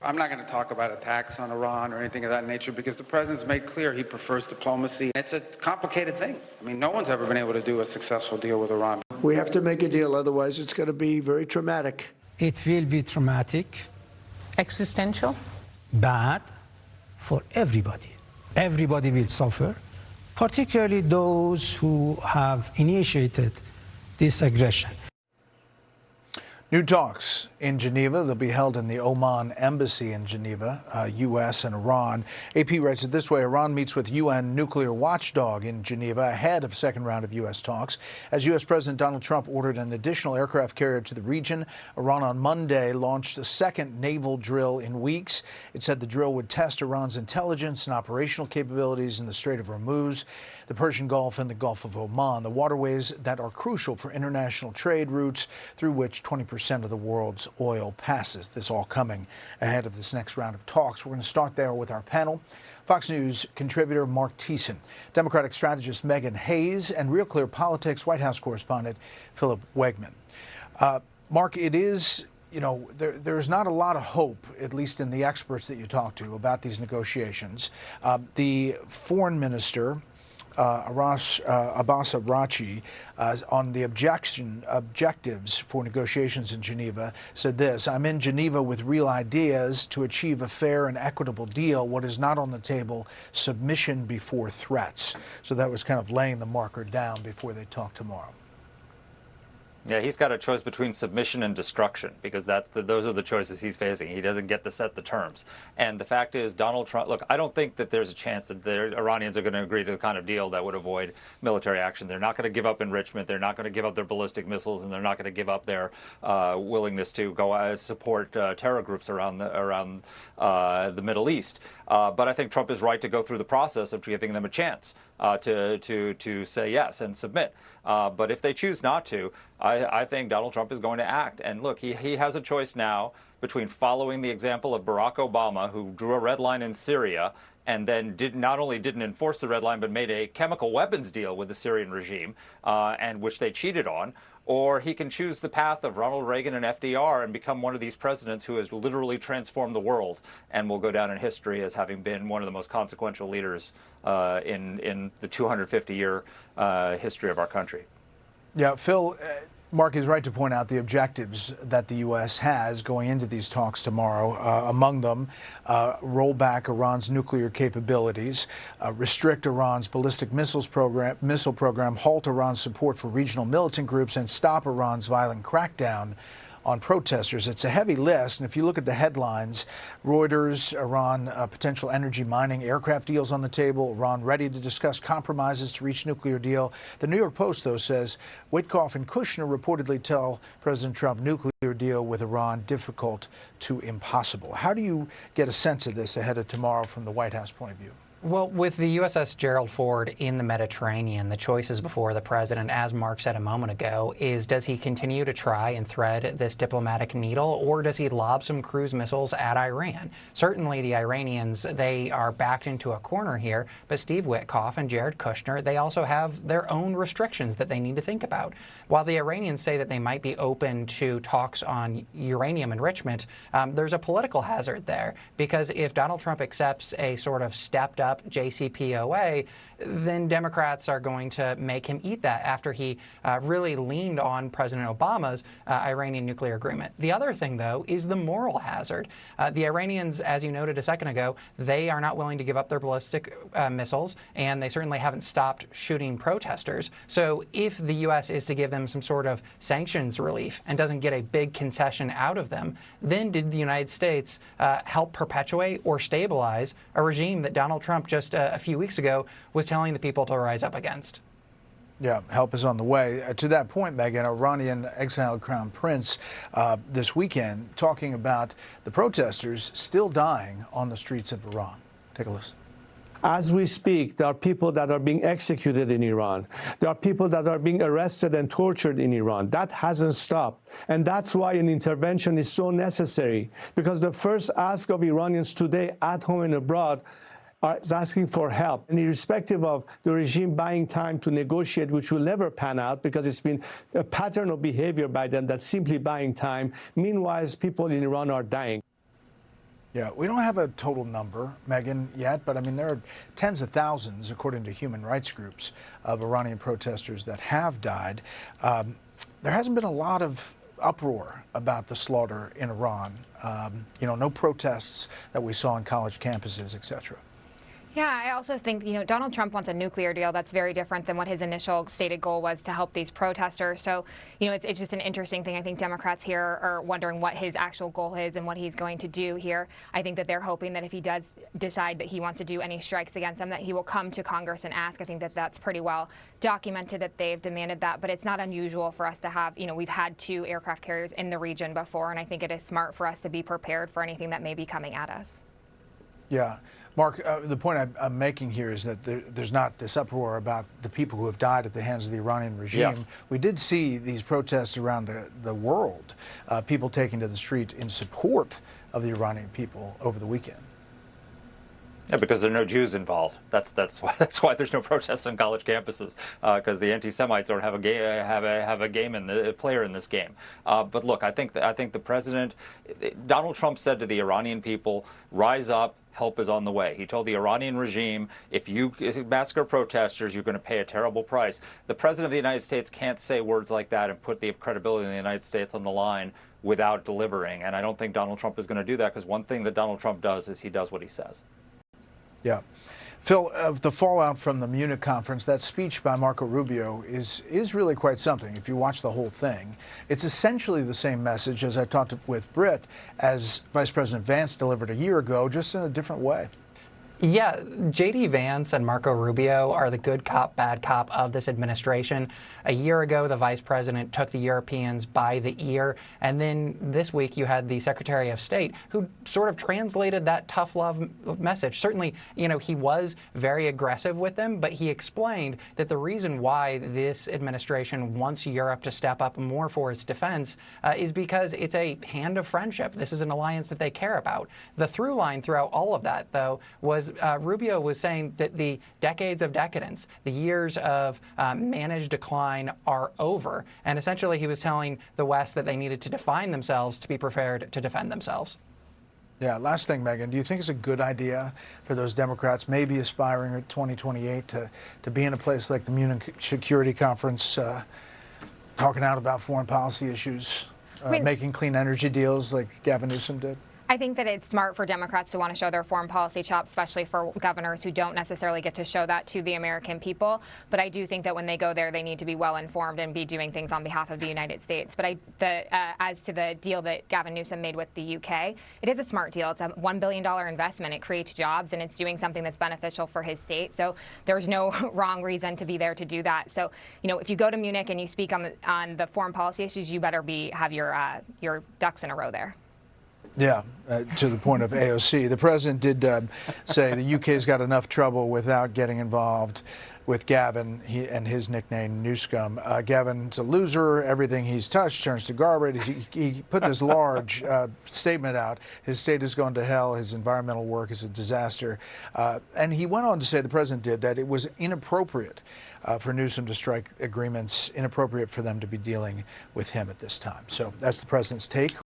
I'm not going to talk about attacks on Iran or anything of that nature because the president's made clear he prefers diplomacy. It's a complicated thing. I mean, no one's ever been able to do a successful deal with Iran. We have to make a deal, otherwise it's going to be very traumatic. It will be traumatic. Existential? Bad for everybody. Everybody will suffer, particularly those who have initiated this aggression. New talks in Geneva. They'll be held in the Oman Embassy in Geneva, U.S. and Iran. AP writes it this way. Iran meets with UN nuclear watchdog in Geneva ahead of second round of U.S. talks. As U.S. President Donald Trump ordered an additional aircraft carrier to the region, Iran on Monday launched a second naval drill in weeks. It said the drill would test Iran's intelligence and operational capabilities in the Strait of Hormuz, the Persian Gulf, and the Gulf of Oman, the waterways that are crucial for international trade routes through which 20% of the world's oil passes. This all coming ahead of this next round of talks. We're going to start there with our panel. Fox News contributor Mark Thiessen, Democratic strategist Megan Hayes, and Real Clear Politics White House correspondent Philip Wegman. Mark, it is, there's not a lot of hope, at least in the experts that you talk to, about these negotiations. The foreign minister, Abbas Araghchi, on the objectives for negotiations in Geneva, said this: "I'm in Geneva with real ideas to achieve a fair and equitable deal. What is not on the table, submission before threats." So that was kind of laying the marker down before they talk tomorrow. Yeah, he's got a choice between submission and destruction because those are the choices he's facing. He doesn't get to set the terms. And the fact is, Donald Trump, look, I don't think that there's a chance that the Iranians are going to agree to the kind of deal that would avoid military action. They're not going to give up enrichment. They're not going to give up their ballistic missiles, and they're not going to give up their willingness to go support terror groups around the Middle East. But I think Trump is right to go through the process of giving them a chance to say yes and submit. But if they choose not to, I think Donald Trump is going to act. And look, he has a choice now between following the example of Barack Obama, who drew a red line in Syria and then not only didn't enforce the red line, but made a chemical weapons deal with the Syrian regime, and which they cheated on. Or he can choose the path of Ronald Reagan and FDR and become one of these presidents who has literally transformed the world and will go down in history as having been one of the most consequential leaders in the 250-year history of our country. Yeah, Phil, Mark is right to point out the objectives that the U.S. has going into these talks tomorrow. Among them, roll back Iran's nuclear capabilities, restrict Iran's ballistic missile program, halt Iran's support for regional militant groups, and stop Iran's violent crackdown on protesters. It's a heavy list, and if you look at the headlines, Reuters, Iran potential energy mining aircraft deals on the table, Iran ready to discuss compromises to reach nuclear deal. The New York Post, though, says Witkoff and Kushner reportedly tell President Trump nuclear deal with Iran difficult to impossible. How do you get a sense of this ahead of tomorrow from the White House point of view? Well, with the USS Gerald Ford in the Mediterranean, the choices before the president, as Mark said a moment ago, is does he continue to try and thread this diplomatic needle, or does he lob some cruise missiles at Iran? Certainly the Iranians, they are backed into a corner here, but Steve Witkoff and Jared Kushner, they also have their own restrictions that they need to think about. While the Iranians say that they might be open to talks on uranium enrichment, there's a political hazard there, because if Donald Trump accepts a sort of stepped-up JCPOA, then Democrats are going to make him eat that after he really leaned on President Obama's Iranian nuclear agreement. The other thing, though, is the moral hazard. The Iranians, as you noted a second ago, they are not willing to give up their ballistic missiles, and they certainly haven't stopped shooting protesters. So if the U.S. is to give them some sort of sanctions relief and doesn't get a big concession out of them, then did the United States help perpetuate or stabilize a regime that Donald Trump just a few weeks ago was telling the people to rise up against? Yeah, help is on the way. To that point, Megan, Iranian exiled crown prince this weekend talking about the protesters still dying on the streets of Iran. Take a listen. As we speak, there are people that are being executed in Iran. There are people that are being arrested and tortured in Iran. That hasn't stopped. And that's why an intervention is so necessary, because the first ask of Iranians today at home and abroad is asking for help. And irrespective of the regime buying time to negotiate, which will never pan out because it's been a pattern of behavior by them that's simply buying time. Meanwhile, people in Iran are dying. Yeah, we don't have a total number, Megan, yet, but I mean, there are tens of thousands, according to human rights groups, of Iranian protesters that have died. There hasn't been a lot of uproar about the slaughter in Iran. No protests that we saw on college campuses, etc. Yeah, I also think, Donald Trump wants a nuclear deal that's very different than what his initial stated goal was to help these protesters. So, it's just an interesting thing. I think Democrats here are wondering what his actual goal is and what he's going to do here. I think that they're hoping that if he does decide that he wants to do any strikes against them, that he will come to Congress and ask. I think that that's pretty well documented that they've demanded that, but it's not unusual for us to have, we've had 2 aircraft carriers in the region before, and I think it is smart for us to be prepared for anything that may be coming at us. Yeah. Mark, the point I'm making here is that there's not this uproar about the people who have died at the hands of the Iranian regime. Yes. We did see these protests around the world, people taking to the street in support of the Iranian people over the weekend. Yeah, because there are no Jews involved. That's why there's no protests on college campuses, because the anti-Semites don't have a player in this game. But look, I think the president, Donald Trump, said to the Iranian people, "Rise up. Help is on the way." He told the Iranian regime, if you massacre protesters, you're going to pay a terrible price. The president of the United States can't say words like that and put the credibility of the United States on the line without delivering. And I don't think Donald Trump is going to do that, because one thing that Donald Trump does is he does what he says. Yeah. Phil, the fallout from the Munich conference, that speech by Marco Rubio is really quite something if you watch the whole thing. It's essentially the same message, as I talked with Britt, as Vice President Vance delivered a year ago, just in a different way. Yeah, J.D. Vance and Marco Rubio are the good cop, bad cop of this administration. A year ago, the vice president took the Europeans by the ear. And then this week, you had the Secretary of State who sort of translated that tough love message. Certainly, he was very aggressive with them, but he explained that the reason why this administration wants Europe to step up more for its defense is because it's a hand of friendship. This is an alliance that they care about. The through line throughout all of that, though, was Rubio was saying that the decades of decadence, the years of managed decline are over. And essentially he was telling the West that they needed to define themselves to be prepared to defend themselves. Yeah, last thing, Megan, do you think it's a good idea for those Democrats maybe aspiring at 2028 to be in a place like the Munich Security Conference talking out about foreign policy issues, making clean energy deals like Gavin Newsom did? I think that it's smart for Democrats to want to show their foreign policy chops, especially for governors who don't necessarily get to show that to the American people. But I do think that when they go there, they need to be well informed and be doing things on behalf of the United States. But as to the deal that Gavin Newsom made with the UK, it is a smart deal. It's a $1 billion investment. It creates jobs, and it's doing something that's beneficial for his state. So there's no wrong reason to be there to do that. So, if you go to Munich and you speak on the foreign policy issues, you better have your ducks in a row there. Yeah, to the point of AOC. The president did say the UK's got enough trouble without getting involved with Gavin and his nickname, Newscum. Gavin's a loser. Everything he's touched turns to garbage. He put this large statement out. His state has gone to hell. His environmental work is a disaster. And he went on to say, the president did, that it was inappropriate for Newsom to strike agreements, inappropriate for them to be dealing with him at this time. So that's the president's take.